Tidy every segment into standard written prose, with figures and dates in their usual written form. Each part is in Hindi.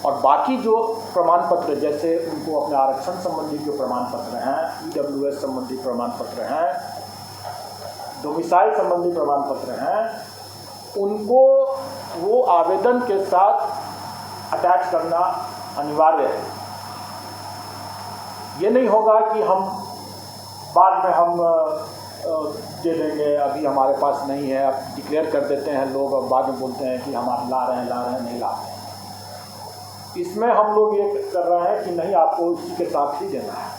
और बाकी जो प्रमाण पत्र, जैसे उनको अपने आरक्षण संबंधी जो प्रमाण पत्र हैं, EWS संबंधी प्रमाण पत्र हैं, डोमिसाइल संबंधी प्रमाण पत्र हैं, उनको वो आवेदन के साथ अटैच करना अनिवार्य है। ये नहीं होगा कि हम बाद में हम दे देंगे, अभी हमारे पास नहीं है, अब डिक्लेयर कर देते हैं लोग और बाद में बोलते हैं कि हम ला रहे हैं नहीं ला रहे हैं। इसमें हम लोग ये कर रहे हैं कि नहीं, आपको इसी के साथ ही देना है।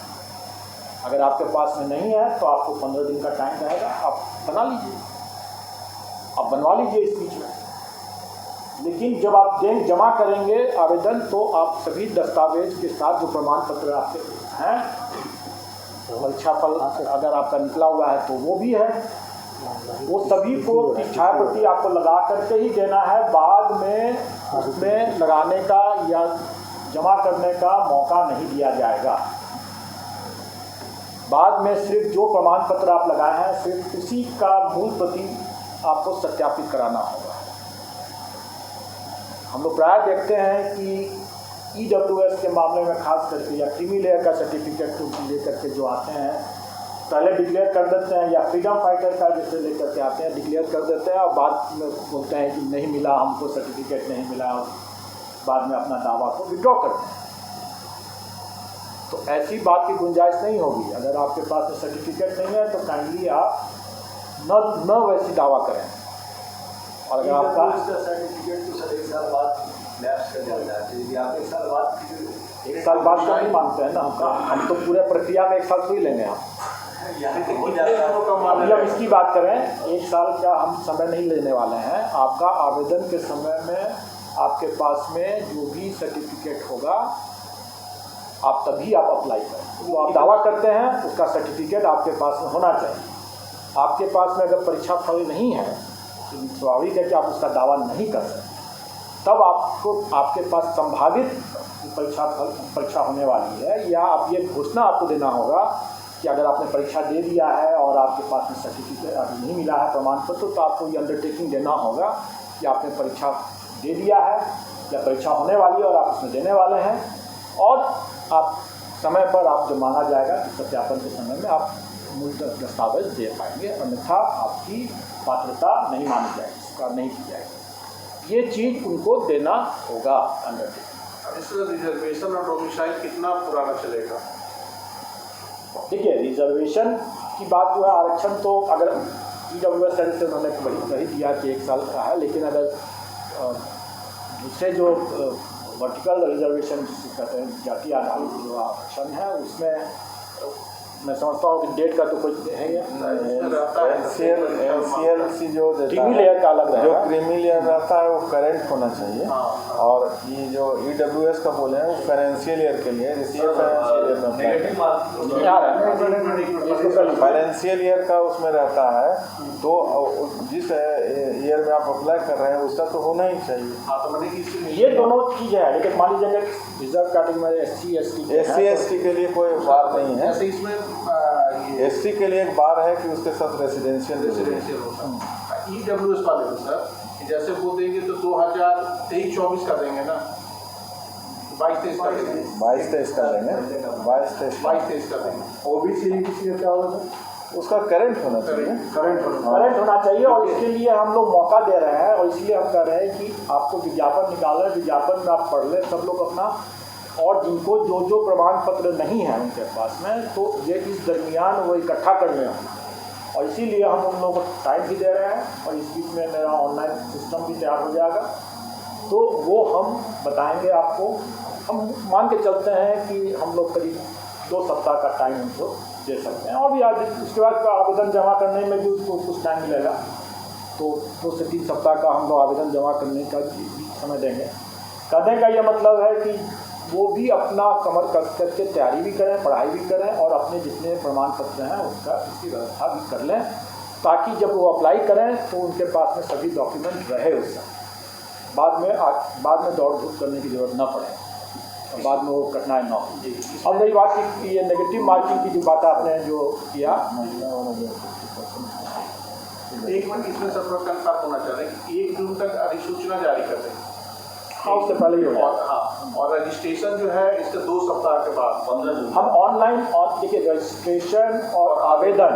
अगर आपके पास में नहीं है तो आपको 15 दिन का टाइम रहेगा, आप बना लीजिए, आप बनवा लीजिए इस बीच में। लेकिन जब आप जमा करेंगे आवेदन, तो आप सभी दस्तावेज के साथ जो प्रमाण पत्र आपके हैं, परीक्षा फल अगर आपका निकला हुआ है तो वो भी है, वो सभी को छायाप्रति आपको लगा करके ही देना है। बाद में उसमें लगाने का या जमा करने का मौका नहीं दिया जाएगा। बाद में सिर्फ जो प्रमाण पत्र आप लगाए हैं, सिर्फ उसी का मूल प्रति आपको सत्यापित कराना होगा। हम लोग प्राय देखते हैं कि EWS के मामले में खास करके, या क्रीमी लेयर का सर्टिफिकेट लेकर के जो आते हैं, पहले डिक्लेयर कर देते हैं, या फ्रीडम फाइटर का जैसे लेकर के आते हैं, डिक्लेयर कर देते हैं और बाद में बोलते हैं कि नहीं मिला, हमको सर्टिफिकेट नहीं मिला, और बाद में अपना दावा को विड्रॉ करते हैं। तो ऐसी बात की गुंजाइश नहीं होगी। अगर आपके पास में सर्टिफिकेट नहीं है तो काइंडली आप न वैसी दावा करें। और अगर आपका सर्टिफिकेट तो सर 1 साल बाद लैप्स कर जाता है, यदि आप 1 साल बाद 1 साल बाद तो नहीं मानते हैं ना, हम तो पूरे प्रक्रिया में 1 साल थोड़ी लेंगे। हम इसकी बात करें, 1 साल का हम समय नहीं लेने वाले हैं। आपका आवेदन के समय में आपके पास में जो भी सर्टिफिकेट होगा, आप तभी आप अप्लाई करें। जो आप दावा करते हैं उसका सर्टिफिकेट आपके पास में होना चाहिए। आपके पास में अगर परीक्षा फल नहीं है तो स्वाभाविक है कि आप उसका दावा नहीं कर सकते। तब आपको आपके पास संभावित परीक्षा होने वाली है, या आप ये घोषणा आपको देना होगा कि अगर आपने परीक्षा दे दिया है और आपके पास में सर्टिफिकेट अभी नहीं मिला है, प्रमाण पत्र, तो आपको ये अंडरटेकिंग देना होगा कि आपने परीक्षा दे दिया है या परीक्षा होने वाली है और आप उसमें देने वाले हैं, और आप समय पर आप जो माना जाएगा कि सत्यापन के समय में आप मूल दस्तावेज दे पाएंगे, अन्यथा आपकी पात्रता नहीं मानी जाएगी, स्वीकार नहीं की जाएगी। ये चीज़ उनको देना होगा अंडरटेकिंग। इसमें रिजर्वेशन और डोमिसाइल कितना पुराना चलेगा? देखिए, रिजर्वेशन की बात जो है, आरक्षण तो अगर EWS से उन्होंने वही दिया कि 1 साल का है, लेकिन अगर दूसरे जो वर्टिकल रिजर्वेशन कहते हैं, जाति आधारित जो आरक्षण है, उसमें मैं समझता हूँ कि डेट का तो कोई है NCLC जो क्रीमी लेयर का अलग जो क्रीमी लेयर रहता है वो करंट होना चाहिए। और ये जो EWS का बोले हैं वो फाइनेंशियल ईयर के लिए, फाइनेंशियल ईयर का उसमें रहता है, तो जिस ईयर में आप अप्लाई कर रहे हैं उसका तो होना ही चाहिए। ये दोनों चीज़ है। लेकिन मान लीजिए रिजर्व कैटेगरी में SC ST के लिए कोई बात नहीं है। SC के लिए एक बार है कि उसके साथ रेसिडेंशियल होता है। EWS वाले को सर जैसे वो देंगे तो 2023-24 का देंगे ना, 22-23 का देंगे, 22-23 का देंगे, 22-23 का देंगे। OBC किसी का क्या होगा, उसका करंट होना चाहिए, करंट होना चाहिए। और इसके लिए हम लोग मौका दे रहे हैं, और इसलिए हम कह रहे हैं कि आपको विज्ञापन निकालें, विज्ञापन में आप पढ़ लें सब लोग अपना, और जिनको जो प्रमाण पत्र नहीं है उनके पास में, तो ये इस दरमियान वो इकट्ठा कर लें। और इसीलिए हम उन लोगों को टाइम भी दे रहे हैं, और इस बीच में मेरा ऑनलाइन सिस्टम भी तैयार हो जाएगा, तो वो हम बताएंगे आपको। हम मान के चलते हैं कि हम लोग करीब 2 सप्ताह का टाइम उनको दे सकते हैं, और भी आज उसके बाद आवेदन जमा करने में भी उसको कुछ टाइम मिलेगा, तो 2 से 3 सप्ताह का हम लोग आवेदन जमा करने का भी समय देंगे। कहने का ये मतलब है कि वो भी अपना कमर कस करके तैयारी भी करें, पढ़ाई भी करें, और अपने जितने प्रमाण पत्र हैं उसकी व्यवस्था भी कर लें, ताकि जब वो अप्लाई करें तो उनके पास में सभी डॉक्यूमेंट रहे उस समय, बाद में दौड़ धूप करने की जरूरत न पड़े, और बाद में वो कठिनाई न हो। अब रही बात की ये नेगेटिव मार्किंग की जो बात आपने जो किया, एक मिनट इसमें सब कंफर्म होना चाह रहे हैं कि 1 जून तक अधिसूचना जारी कर देंगे। हाँ, उससे पहले ही हो जाएगा। हाँ, और रजिस्ट्रेशन जो है इसके 2 सप्ताह के बाद 15 जून हम ऑनलाइन और देखिए रजिस्ट्रेशन और आवेदन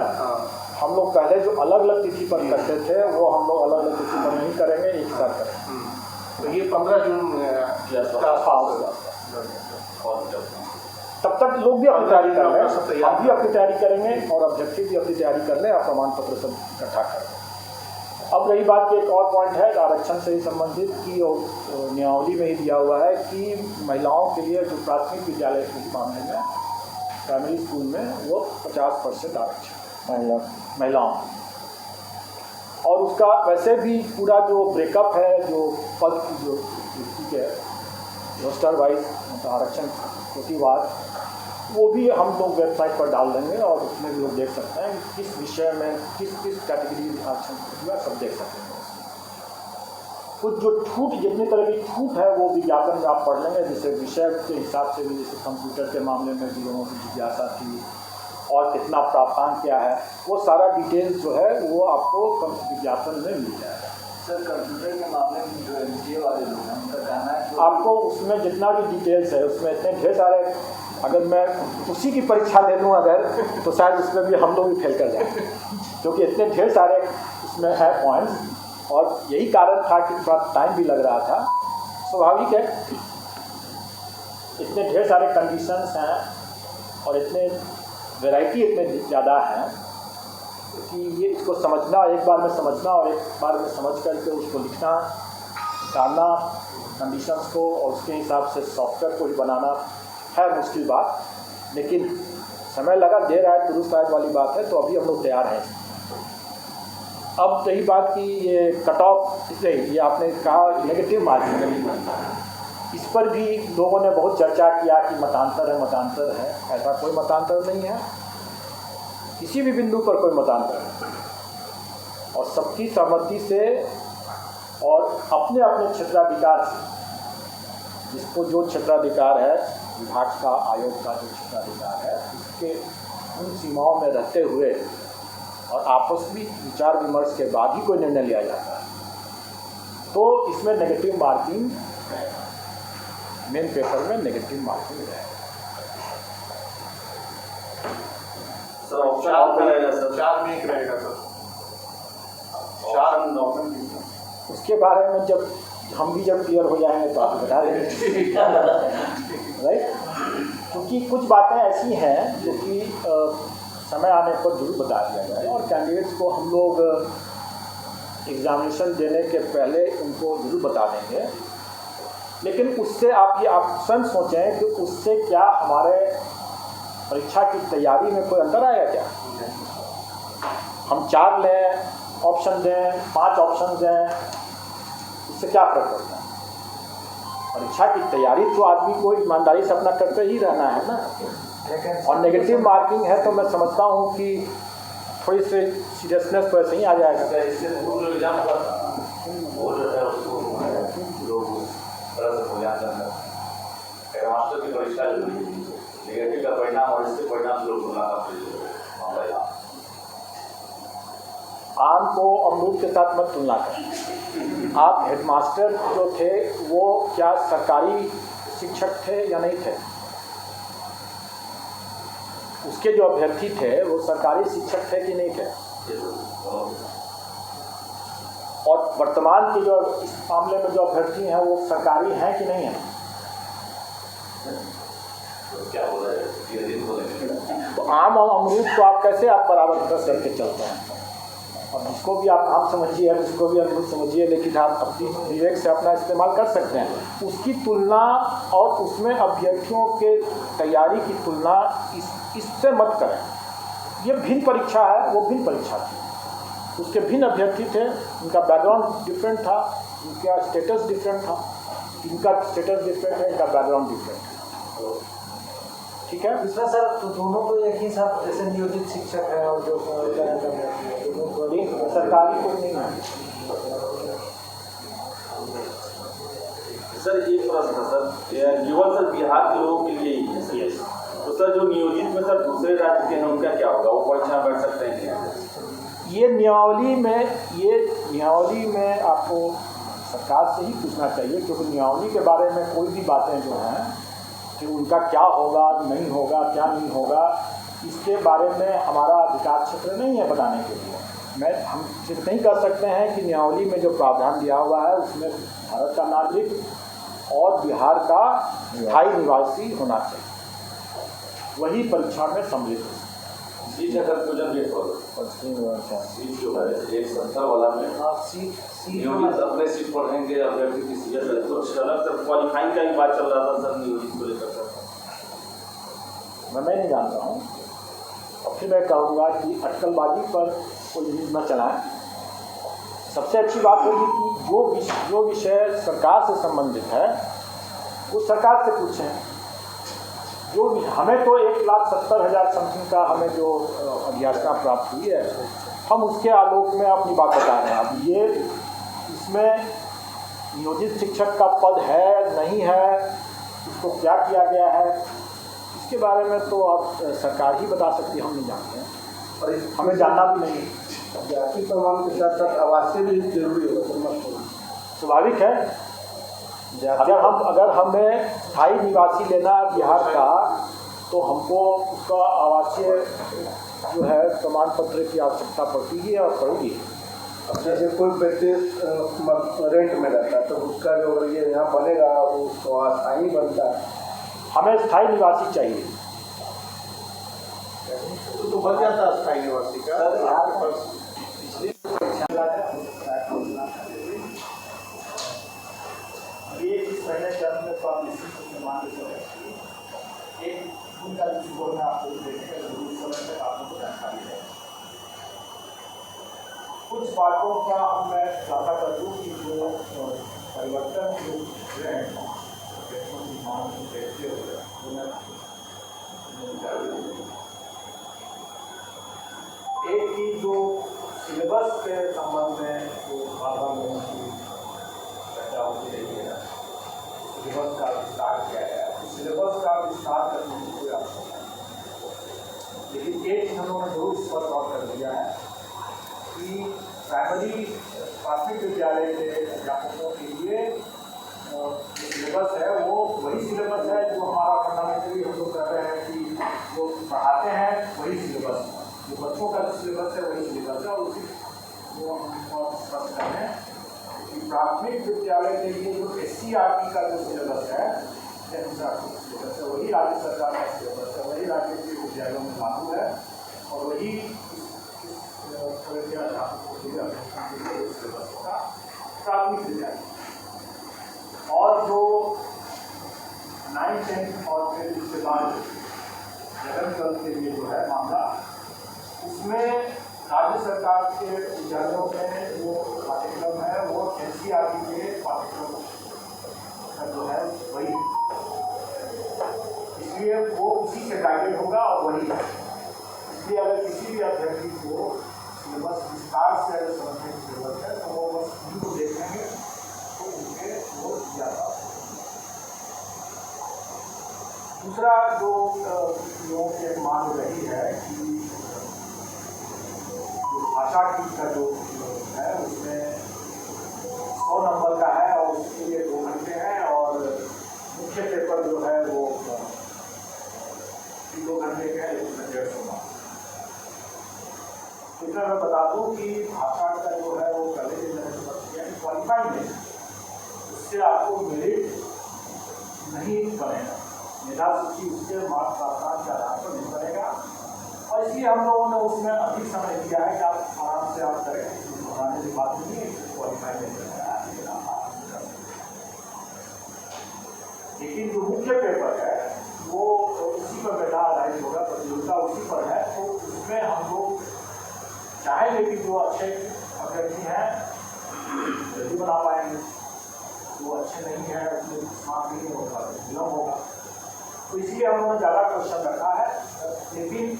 हम लोग पहले जो अलग अलग तिथि पर करते थे वो हम लोग अलग अलग तिथि पर नहीं करेंगे, एक साथ करेंगे। तो ये 15 जून के आसपास तब तक लोग भी अपनी तैयारी कर रहे हैं, हम भी अपनी तैयारी करेंगे और अभ्यर्थी भी अपनी तैयारी कर लें और प्रमाण पत्र सब इकट्ठा कर लें। अब रही बात की एक और पॉइंट है आरक्षण से ही संबंधित कि नियमावली में ही दिया हुआ है कि महिलाओं के लिए जो प्राथमिक विद्यालय के मामले में प्राइमरी स्कूल में वो 50% आरक्षण महिलाओं, और उसका वैसे भी पूरा जो ब्रेकअप है जो पद की जो ठीक है रोस्टर वाइज आरक्षण प्रतिवाद वो भी हम लोग वेबसाइट पर डाल देंगे और उसमें भी लोग देख सकते हैं कि किस विषय में किस कैटेगरी आरक्षण प्रतिवाद सब देख सकते हैं। कुछ जो छूट जितनी तरह की छूट है वो विज्ञापन में आप पढ़ लेंगे, जैसे विषय के हिसाब से भी, जैसे कंप्यूटर के मामले में भी लोगों की जिज्ञासा थी और कितना प्राप्तांक क्या है वो सारा डिटेल्स जो है वो आपको विज्ञापन में मिल जाएगा। सर कंप्यूटर के मामले में जो एमसीए वाले लोग हैं उनका कहना है आपको उसमें जितना भी डिटेल्स है उसमें इतने ढेर सारे, अगर मैं उसी की परीक्षा ले लूँ अगर तो शायद उसमें भी हम लोग भी फेल कर जाएंगे, क्योंकि इतने ढेर सारे उसमें है पॉइंट्स और यही कारण था कि थोड़ा टाइम भी लग रहा था। स्वाभाविक है, इतने ढेर सारे कंडीशंस हैं और इतने वैरायटी इतने ज़्यादा हैं कि ये इसको समझना, एक बार में समझना और एक बार में समझ करके उसको लिखना, डालना कंडीशंस को और उसके हिसाब से सॉफ्टवेयर को ही बनाना है मुश्किल बात, लेकिन समय लगा, देर आए दुरुस्त आए वाली बात है, तो अभी हम लोग तैयार हैं। अब रही बात की ये कट ऑफ, ये आपने कहा नेगेटिव मार्किंग, इस पर भी लोगों ने बहुत चर्चा किया कि मतांतर है, ऐसा कोई मतांतर नहीं है, किसी भी बिंदु पर कोई मतांतर नहीं, और सबकी सहमति से और अपने अपने क्षेत्राधिकार से, जिसको जो क्षेत्राधिकार है विभाग का, आयोग का जो क्षेत्राधिकार है, उसके उन सीमाओं में रहते हुए और आपस में विचार विमर्श के बाद ही कोई निर्णय लिया जाता है, तो इसमें नेगेटिव मार्किंग मेन पेपर में नेगेटिव मार्किंग है। सर ऑप्शन आउट रहेगा सर, 4 में 1 रहेगा सर, 4 डॉक्यूमेंट। उसके बारे में जब हम भी जब क्लियर हो जाएंगे तो आप बता देंगे राइट, क्योंकि कुछ बातें ऐसी हैं जो कि समय आने पर जरूर बता दिया जाए और कैंडिडेट्स को हम लोग एग्जामिनेशन देने के पहले उनको जरूर बता देंगे, लेकिन उससे आप ये ऑप्शन सोचें कि उससे क्या हमारे परीक्षा की तैयारी में कोई अंतर आएगा क्या? हम 4 लें ऑप्शन दें, 5 ऑप्शन दें, इससे क्या फर्क पड़ता है? परीक्षा की तैयारी तो आदमी को ईमानदारी से अपना करते ही रहना है ना, और नेगेटिव मार्किंग है तो मैं समझता हूँ कि थोड़ी सी सीरियसनेस तो ऐसे ही आ जाएगा। इससे पूर्व जो एग्जाम हुआ था वो जो है उसको लोग तरह से मूल्यांकन करते हैं, मास्टर की परीक्षा जो नेगेटिव का परिणाम और इसके परिणाम लोग तुलना का आम को अमरूद के साथ मत तुलना करें। आप हेडमास्टर जो थे वो क्या सरकारी शिक्षक थे या नहीं थे? उसके जो अभ्यर्थी थे वो सरकारी शिक्षक थे कि नहीं थे? और वर्तमान के जो इस मामले में जो अभ्यर्थी हैं वो सरकारी हैं कि नहीं हैं? क्या हो रहा है? तो आम और अमरूद को आप कैसे आप बराबर करके चलते हैं? और जिसको भी आप आम समझिए, जिसको भी अमरूद समझिए, लेकिन आप अपनी विवेक से अपना इस्तेमाल कर सकते हैं। उसकी तुलना और उसमें अभ्यर्थियों के तैयारी की तुलना इससे मत करें। ये भिन्न परीक्षा है, वो भिन्न परीक्षा थी, उसके भिन्न अभ्यर्थी थे, उनका बैकग्राउंड डिफरेंट था, उनका स्टेटस डिफरेंट था, इनका स्टेटस डिफरेंट है, इनका बैकग्राउंड डिफरेंट है, ठीक है। इसमें सर तो दोनों को एक ही साथ जैसे नियोजित शिक्षक है और जो सरकारी कोई नहीं है। सर एक प्रश्न था सर, केवल सर बिहार के लोगों के लिए ही है, तो सर जो नियोजित में सर दूसरे राज्य के हैं उनका क्या होगा, वो परीक्षा बैठ सकते हैं? ये नियमावली में आपको सरकार से ही पूछना चाहिए, क्योंकि नियमावली के बारे में कोई भी बातें जो हैं कि उनका क्या होगा नहीं होगा क्या नहीं होगा, इसके बारे में हमारा अधिकार क्षेत्र नहीं है बताने के लिए। हम सिर्फ नहीं कर सकते हैं कि नियमावली में जो प्रावधान दिया हुआ है उसमें भारत का नागरिक और बिहार का स्थायी निवासी होना चाहिए, वही परीक्षण में सम्मिलित हो। सीट अगर पूजन भी सीट जो है 170 वाला में नियोजित अपने सीट पर रहेंगे, अभ्यर्थी की सीट है, कुछ अलग से क्वालिफाइंग का भी बात चल रहा था सर नियोजित को लेकर। मैं नहीं जानता हूँ, और फिर मैं कहूँगा कि अटकलबाजी पर कोई न्यूज़ न चलाएं। सबसे अच्छी बात होगी कि जो विषय सरकार से संबंधित है वो सरकार से पूछें। जो हमें तो 1,70,000 समथिंग का हमें जो अभियाचना प्राप्त हुई है, हम उसके आलोक में अपनी बात बता रहे हैं। अब ये इसमें नियोजित शिक्षक का पद है नहीं है, इसको क्या किया गया है, इसके बारे में तो आप सरकार ही बता सकती है, हम नहीं जानते हैं और हमें जानना भी नहीं है। जाति प्रमाण के साथ साथ आवासीय भी जरूरी होगा, स्वाभाविक है। अगर हमें स्थायी निवासी लेना है बिहार का, तो हमको उसका आवासीय जो है प्रमाण पत्र की आवश्यकता पड़ती है और पड़ेगी। अब जैसे कोई व्यक्ति रेंट में रहता है तो उसका जो ये यहाँ बनेगा वो अस्थायी बनता है, हमें स्थायी निवासी चाहिए। तो बन जाता है स्थायी निवासी का। ये इस पहले चरण में तो आप निश्चित रूप से मान के चलें, एक उनका दृष्टिकोण में आपको देखेंगे जरूर समय तक आपको जानकारी है। कुछ बातों का मैं ज्यादा कर दूँ कि जो परिवर्तन जो हुए हैं देखते हुए एक ही जो सिलेबस के संबंध में जो बाबा लोगों की चर्चा होती रही है, सिलेबस का विस्तार किया गया है, सिलेबस का विस्तार करने की कोई आवश्यकता नहीं, लेकिन एक चीज हम लोगों ने जरूर इस पर गौर कर दिया है कि प्राइमरी प्राथमिक विद्यालय के अध्यापकों के लिए जो सिलेबस है वो वही सिलेबस है जो हमारा फंडामेंटली हम लोग कर रहे हैं कि जो पढ़ाते हैं वही सिलेबस, जो बच्चों का सिलेबस है वही सिलेबस है। और उसी वो हम स्पष्ट कर रहे हैं कि प्राथमिक विद्यालय के लिए जो SCRT का जो सिलेबस है, सिलेबस है वही राज्य सरकार का सिलेबस है, वही राज्य के विद्यालयों में लागू है और वही सिलेबस होगा प्राथमिक विद्यालय। और जो 9, 10 और फिर उसके बाद 11, 12 के लिए जो है मामला, उसमें राज्य सरकार के विद्यालयों में जो पाठ्यक्रम है वो NCERT के पाठ्यक्रम का जो है वही, इसलिए वो उसी से गाइडेड होगा और वही है। इसलिए अगर किसी भी अभ्यर्थी को सिलेबस विस्तार से अगर समझने की जरूरत है तो वो बस को देखेंगे तो उनके वो ज़्यादा। दूसरा जो लोगों की मांग रही है कि भाषा की का जो है उसमें 100 नंबर का है और उसके लिए 2 घंटे हैं और मुख्य पेपर जो है वो 2 घंटे का है, उसमें 150 मार्क्स। इतना मैं बता दूं कि भाषा का जो है वो पहले ही मैंने क्वालिफाई नहीं, उससे आपको मेरिट नहीं बनेगा, मेधा सूची उसके मार्क्स प्राप्त के आधार पर नहीं बनेगा और इसलिए हम लोगों ने उसमें अधिक समय दिया है कि आप आराम से आप करें, बनाने की बात नहीं है, क्वालिफाई नहीं करना है। लेकिन जो मुख्य पेपर है वो उसी पर मेधा आधारित होगा, प्रतियोगिता उसी पर है, तो उसमें हम लोग चाहेंगे कि जो अच्छे अभ्यर्थी हैं जल्दी बना पाएंगे, जो अच्छे नहीं है उसमें मार्क्स नहीं होगा, विलम्ब होगा, तो इसलिए हम लोगों ने ज़्यादा क्वेश्चन रखा है। लेकिन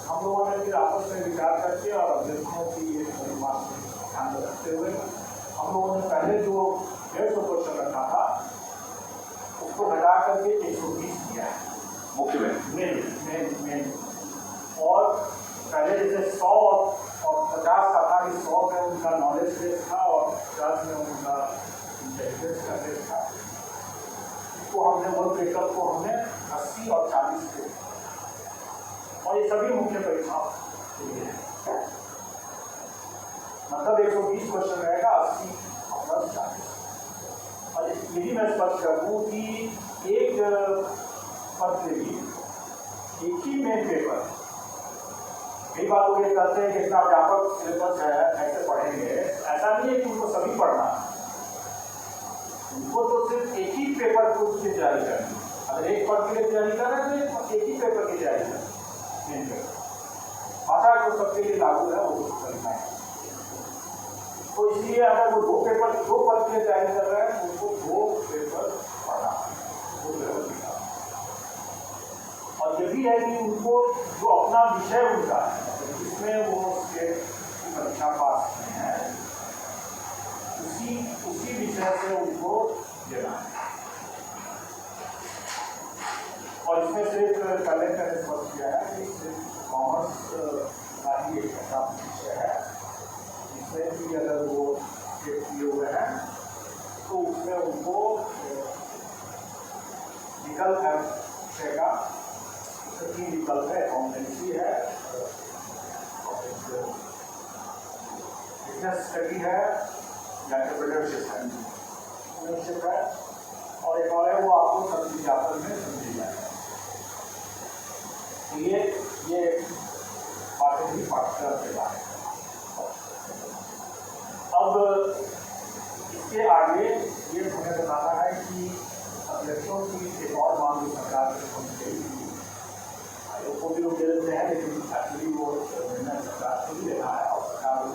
हम लोगों ने फिर आपस में विचार करके और अभ्यर्थियों की एक मार्क्स ध्यान में रखते हुए हम लोगों ने पहले जो 150 क्वेश्चन रखा था उसको घटा करके 120 दिया है मुख्य में और पहले जैसे 100 और 50 का था कि 100 में उनका नॉलेज बेस था और 50 में उनका उसको हमने वर्क ब्रेकअप को हमने 80 और 40 के, और ये सभी मुख्य परीक्षाओं के लिए है। मतलब 120 क्वेश्चन रहेगा 80 और 40। और ये भी मैं स्पष्ट कर दूँ कि एक पद के लिए एक ही मेन पेपर, कई बार लोग ये कहते हैं कि इतना व्यापक सिलेबस है कैसे पढ़ेंगे, ऐसा नहीं है कि उनको सभी पढ़ना है, उनको तो सिर्फ एक ही पेपर को उसकी तैयारी करनी है। अगर एक पद के लिए तैयारी कर रहे हैं तो एक ही पेपर की तैयारी करें, मेन पेपर। भाषा जो सबके लिए लागू है वो करना है। तो इसलिए अगर वो दो पद के लिए तैयारी कर रहे हैं उनको 2 पेपर पढ़ना है। और ये भी है कि उनको जो अपना विषय उनका है जिसमें वो उसके परीक्षा पास किए हैं उसी विषय से उनको देना है। और इसमें सिर्फ पहले मैंने स्पष्ट किया है कि सिर्फ कॉमर्स का ही एक ऐसा विषय है जिसमें भी अगर वो चेक किए हुए हैं तो उसमें उनको विकल्प है विषय का, तीन विकल्प है, अकाउंटेंसी है, बिजनेस स्टडी है या एंटरप्रेन्योरशिप है, और एक और है वो आपको सब विज्ञापन में समझी जाएगा। तो ये पाठ्यक्रम पाठ्यक्रम के बारे में। अब इसके आगे ये हमें बताना है कि अभ्यर्थियों की एक और मांग सरकार से होनी चाहिए। आयोग को भी लोग दे देते हैं, लेकिन एक्चुअली वो निर्णय सरकार को भी लेना है और सरकार ने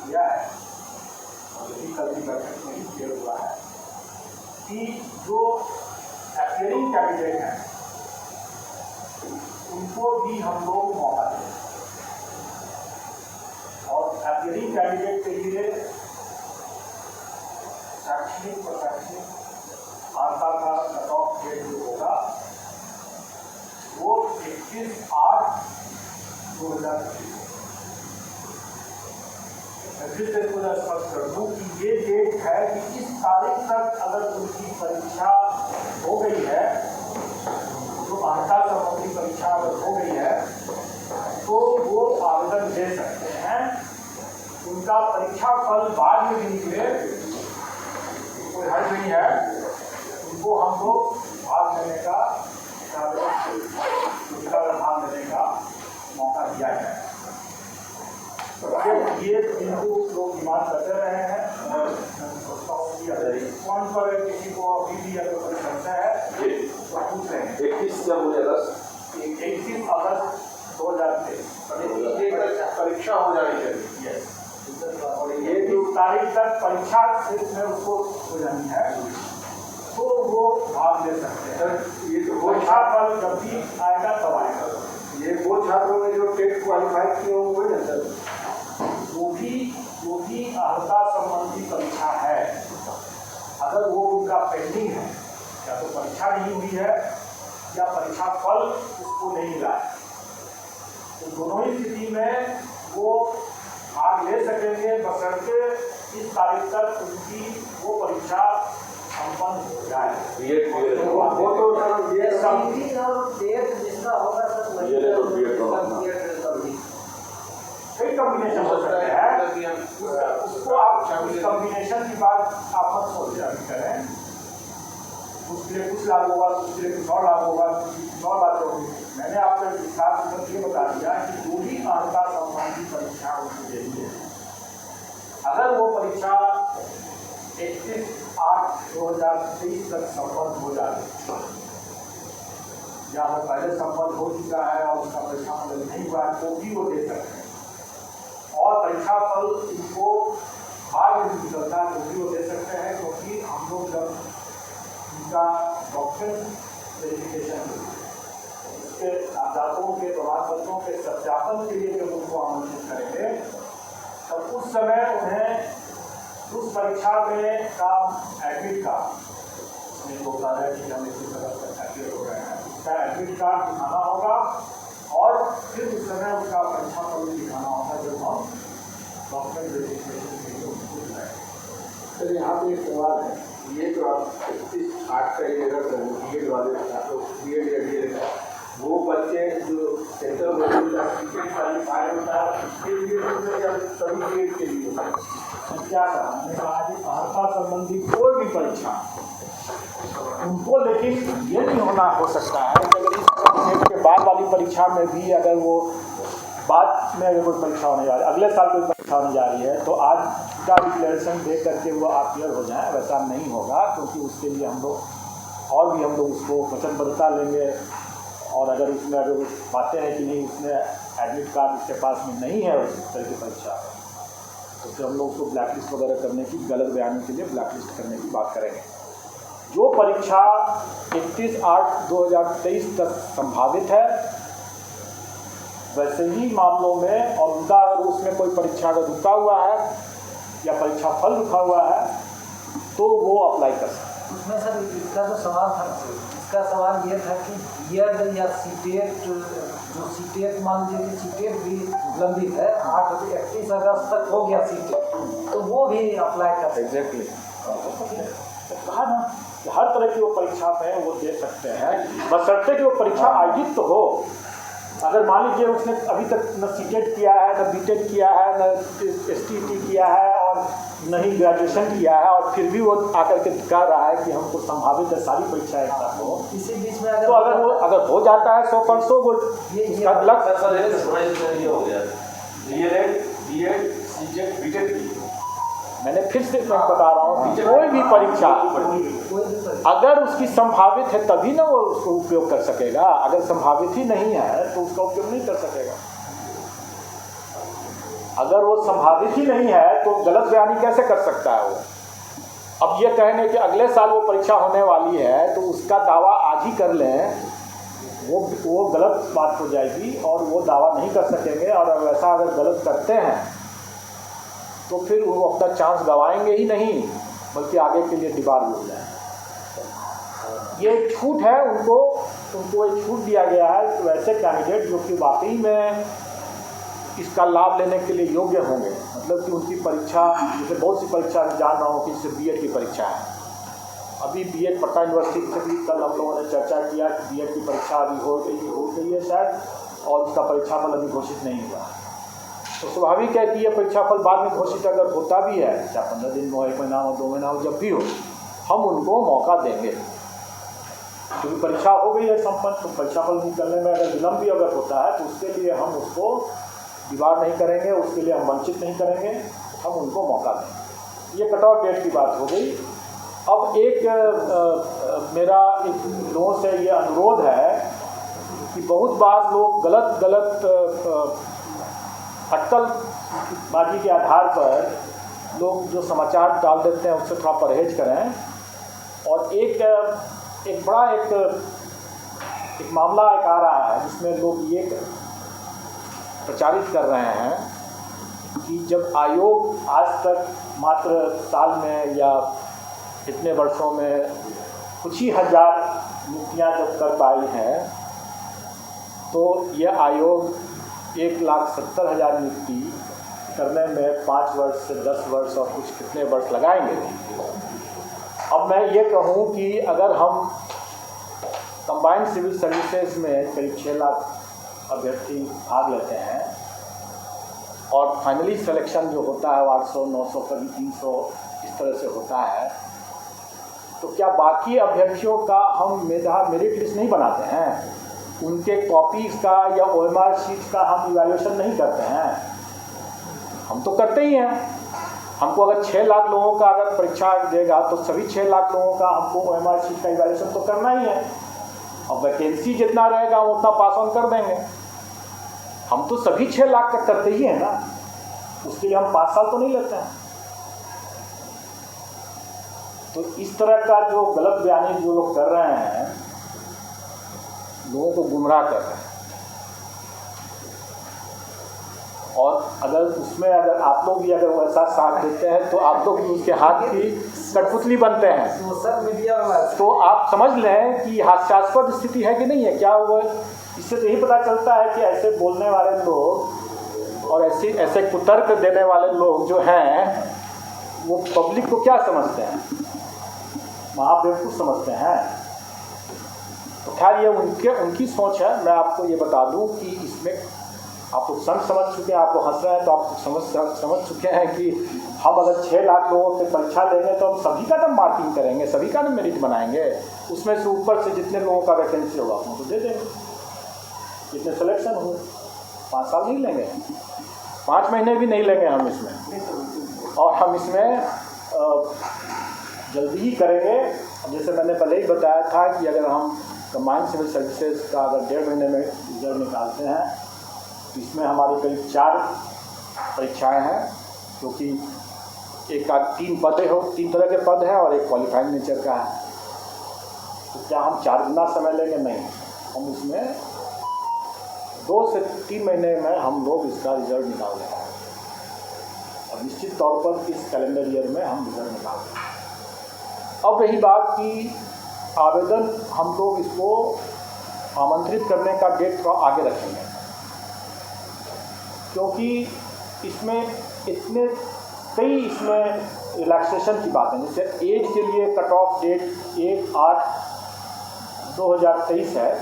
किया है और यही कल की बैठक में ही क्लियर हुआ है कि जो एस्पियरिंग कैंडिडेट हैं उनको भी हम लोग मौका दें। और एस्पियरिंग कैंडिडेट के लिए शैक्षणिक प्रशैक्षणिक आस्था का कट ऑफ डेट जो होगा वो 21/8/2023। फिर से पूरा स्पष्ट कर दूँ कि ये डेट है कि इस तारीख तक अगर उनकी परीक्षा हो गई है, जो अर्हता संबंधी परीक्षा अगर हो गई है तो वो आवेदन दे सकते हैं। उनका परीक्षा फल बाद में भी निकले कोई हर्ज नहीं है, उनको हम लोग भाग लेने का भाग लेने का मौका दिया जाए। ये बिंदु लोग डिमांड करते रहे हैं। कौन पर किसी को अभी भी अगर कोई समस्या है तो पूछ रहे हैं। 21 अगस्त 2023 परीक्षा हो जानी चाहिए। और ये जो तारीख तक परीक्षा में उसको हो जानी है तो वो भाग ले सकते हैं। ये तो वो छात्र जब भी आएगा तब आएगा। ये वो छात्रों ने जो टेट क्वालिफाई किए होंगे ना सर, जो भी अर्हता संबंधी परीक्षा है, अगर वो उनका पेंडिंग है, या तो परीक्षा नहीं हुई है या परीक्षा फल उसको नहीं मिला है, तो दोनों ही स्थिति में वो भाग ले सकेंगे बशर्ते इस तारीख तक उनकी वो परीक्षा संपन्न हो जाए। वो तो ये समिति और डेट जिसका होगा सर कई कॉम्बिनेशन हो सकते हैं, उसको आप उस कॉम्बिनेशन की बात आप मत सोच करें। उसके लिए कुछ लाभ होगा, उसके लिए कुछ और लाभ होगा, कुछ और बातें होंगी। मैंने आपको विस्तार से ये बता दिया कि जो भी अर्हता संबंधी परीक्षा उनको देनी है, अगर वो परीक्षा 31/8/2023 तक संपन्न हो जाए या वो पहले संपन्न हो चुका है और उसका परीक्षा फल नहीं हुआ है तो भी वो दे सकते हैं। और परीक्षा फल इनको बाद में निकलता है तो भी वो दे सकते हैं, क्योंकि हम लोग जब उनका डॉक्यूमेंट वेरिफिकेशन उसके आधारों के प्रमाण पत्रों के सत्यापन के लिए जब उनको आमंत्रित करेंगे तब उस समय उन्हें उस परीक्षा में का एडमिट कार्ड उसमें होता है कि हम इसी तरह से एक्टिव हो रहे हैं, उसका एडमिट कार्ड दिखाना होगा और फिर उस समय उसका परीक्षा फल भी दिखाना होगा जब हम डॉक्यूमेंट वेरिफिकेशन के लिए उनको दिखाएंगे। सर यहाँ पे एक सवाल है, ये जो आप 31/8 कई जगह बीएड वाले बीएड या डीएड का वो बच्चे जो सेंट्रल गवर्नमेंट का क्वालिफाई होता है उसके लिए या सभी बीएड के लिए होता है? क्या कहा मैंने कहा कि अर्हता संबंधी कोई भी परीक्षा उनको, लेकिन ये नहीं होना हो सकता है कि अगर इस सर्टिफिकेट के बाद वाली परीक्षा में भी अगर वो बाद में अगर कोई परीक्षा होने जा रही है, अगले साल कोई परीक्षा होने जा रही है, तो आज का डिक्लेरेशन दे करके वो क्लियर हो जाए, वैसा नहीं होगा। क्योंकि उसके लिए हम लोग और भी हम लोग उसको वचनबद्धता लेंगे, और अगर उसमें अगर पाते हैं कि नहीं उसमें एडमिट कार्ड उसके पास में नहीं है उस तरह की परीक्षा, तो फिर हम लोग उसको ब्लैकलिस्ट वगैरह करने की, गलत बयानी के लिए ब्लैकलिस्ट करने की बात करेंगे। जो परीक्षा 31/8/2023 तक संभावित है, वैसे ही मामलों में, और उनका अगर उसमें कोई परीक्षा अगर रुका हुआ है या परीक्षा फल रुका हुआ है तो वो अप्लाई कर सकते हैं। उसमें सर इसका जो सवाल था, इसका सवाल ये था कि बीएड या सीटेट, जो सीटेट मान लीजिए कि सीटेट भी लंबित है, 31 अगस्त तक हो गया सीटेट, तो वो भी अप्लाई कर सकते हैं। एग्जैक्टली कहा ना कि हर तरह की वो परीक्षा में वो दे सकते हैं, बशर्ते कि वो परीक्षा आयोजित तो हो। अगर मान लीजिए उसने अभी तक न सीटेट किया है, न बीटेट किया है, न एसटीटी किया है, और न ही ग्रेजुएशन किया है, और फिर भी वो आकर के कह रहा है कि हमको संभावित है सारी परीक्षा एक साथ हो, इसी बीच में तो अगर वो अगर हो जाता है 100% गुड, इसका लक ये हो गया डीएलएड बीएड सीटेट बीटेट की। मैंने फिर से मैं बता रहा हूँ, कोई भी परीक्षा अगर उसकी संभावित है तभी ना वो उसको उपयोग कर सकेगा, अगर संभावित ही नहीं है तो उसका उपयोग नहीं कर सकेगा। अगर वो संभावित ही नहीं है तो गलत बयानी कैसे कर सकता है वो। अब ये कहने कि अगले साल वो परीक्षा होने वाली है तो उसका दावा आज ही कर लें, वो गलत बात हो जाएगी और वो दावा नहीं कर सकेंगे। और वैसा अगर गलत करते हैं तो फिर वो अपना चांस गंवाएंगे ही नहीं, बल्कि आगे के लिए दीवार हो जाए। ये छूट है उनको एक छूट दिया गया है कि वैसे कैंडिडेट जो कि वाकई में इसका लाभ लेने के लिए योग्य होंगे, मतलब कि उनकी परीक्षा, जैसे बहुत सी परीक्षा जान रहा हूँ कि जैसे बीएड की परीक्षा है, अभी बीएड पटना यूनिवर्सिटी से भी कल हम लोगों ने चर्चा किया कि बीएड की परीक्षा अभी हो गई है शायद, और उसका परीक्षाफल अभी घोषित नहीं हुआ। तो स्वाभाविक है कि ये परीक्षाफल बाद में घोषित अगर होता भी है, चाहे 15 दिन में हो, 1 महीना हो, 2 महीना हो, जब भी हो, हम उनको मौका देंगे। क्योंकि परीक्षा हो गई है संपन्न, तो परीक्षाफल निकलने में अगर विलम्ब भी अगर होता है तो उसके लिए हम उसको दीवार नहीं करेंगे, उसके लिए हम वंचित नहीं करेंगे, हम उनको मौका देंगे। ये कट ऑफ डेट की बात हो गई। अब एक मेरा एक लोगों से ये अनुरोध है कि बहुत बार लोग गलत अटकलबाजी के आधार पर लोग जो समाचार डाल देते हैं उससे थोड़ा परहेज करें। और एक बड़ा एक मामला एक आ रहा है जिसमें लोग ये प्रचारित कर रहे हैं कि जब आयोग आज तक मात्र साल में या इतने वर्षों में कुछ ही हजार नियुक्तियाँ जब कर पाई हैं, तो यह आयोग 1,70,000 नियुक्ति करने में 5 वर्ष से 10 वर्ष और कुछ कितने वर्ष लगाएंगे। अब मैं ये कहूँ कि अगर हम कंबाइंड सिविल सर्विसेज में करीब 6 लाख अभ्यर्थी भाग लेते हैं और फाइनली सिलेक्शन जो होता है 800, 900, कभी 300 इस तरह से होता है, तो क्या बाकी अभ्यर्थियों का हम मेरिट लिस्ट नहीं बनाते हैं? उनके कॉपीज का या OMR शीट का हम इवैल्यूएशन नहीं करते हैं? हम तो करते ही हैं। हमको अगर 6 लाख लोगों का अगर परीक्षा देगा तो सभी 6 लाख लोगों का हमको OMR शीट का इवैल्यूएशन तो करना ही है। और वैकेंसी जितना रहेगा हम उतना पास ऑन कर देंगे। हम तो सभी 6 लाख का करते ही हैं ना, उसके लिए हम 5 साल तो नहीं लेते हैं। तो इस तरह का जो गलत बयानी जो लोग कर रहे हैं, लोगों को गुमराह कर रहे हैं। और अगर उसमें अगर आप लोग भी अगर वैसा साथ देते हैं तो आप लोग भी उसके हाथ की कठपुतली बनते हैं। सोशल मीडिया तो आप समझ लें कि हास्यास्पद स्थिति है कि नहीं है। क्या वो इससे तो यही पता चलता है कि ऐसे बोलने वाले लोग और ऐसे कुतर्क देने वाले लोग जो हैं वो पब्लिक को क्या समझते हैं। आप बेवकूफ़ समझते हैं। तो खैर ये उनकी सोच है। मैं आपको ये बता दूं कि इसमें आप लोग समझ चुके हैं, आपको हंस रहे हैं तो आप समझ चुके हैं कि हम अगर 6 लाख लोगों से परीक्षा लेंगे तो हम सभी का तो मार्किंग करेंगे, सभी का मेरिट बनाएंगे, उसमें से ऊपर से जितने लोगों का वैकेंसी होगा उनको दे देंगे, जितने सिलेक्शन हुए। 5 साल नहीं लेंगे, 5 महीने भी नहीं लेंगे हम इसमें, और हम इसमें जल्दी ही करेंगे। जैसे मैंने पहले ही बताया था कि अगर हम कंबाइंड सिविल सर्विसेज का अगर 1.5 महीने में रिजल्ट निकालते हैं तो इसमें हमारी करीब 4 परीक्षाएं हैं, क्योंकि एक का 3 तरह के पद हैं और एक क्वालिफाइंग नेचर का है। तो क्या हम 4 गुना समय लेंगे? नहीं, हम इसमें 2 से 3 महीने में हम लोग इसका रिजल्ट निकाल देंगे, और निश्चित तौर पर इस कैलेंडर ईयर में हम रिजल्ट निकाल देंगे। अब रही बात कि आवेदन, हम लोग इसको आमंत्रित करने का डेट थोड़ा आगे रखेंगे, क्योंकि इसमें कई इसमें रिलैक्सेशन की बात है। जैसे एज के लिए कट ऑफ डेट 1/8/2023 है,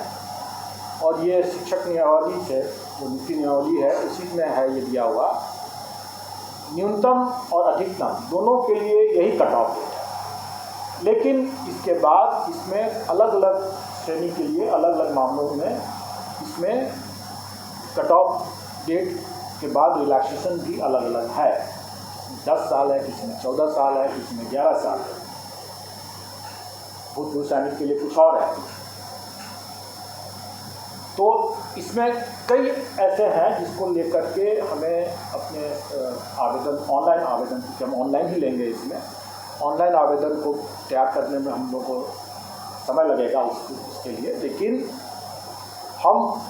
और ये शिक्षक नियमावली से जो नीति नियमावली है उसी में है ये दिया हुआ। न्यूनतम और अधिकतम दोनों के लिए यही कट ऑफ डेट है, लेकिन इसके बाद इसमें अलग अलग श्रेणी के लिए अलग अलग मामलों में इसमें कट ऑफ डेट के बाद रिलैक्सेशन भी अलग अलग है। 10 साल है, किसी में 14 साल है, किसी में 11 साल है। भूतपूर्व सैनिक के लिए कुछ और है। तो इसमें कई ऐसे हैं जिसको लेकर के हमें अपने आवेदन, ऑनलाइन आवेदन, क्योंकि हम ऑनलाइन ही लेंगे, इसमें ऑनलाइन आवेदन को तैयार करने में हम लोग को समय लगेगा उसके लिए। लेकिन हम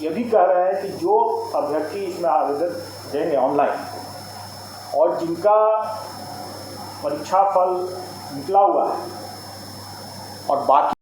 ये भी कह रहे हैं कि जो अभ्यर्थी इसमें आवेदन देंगे ऑनलाइन, और जिनका परीक्षा फल निकला हुआ है और बाकी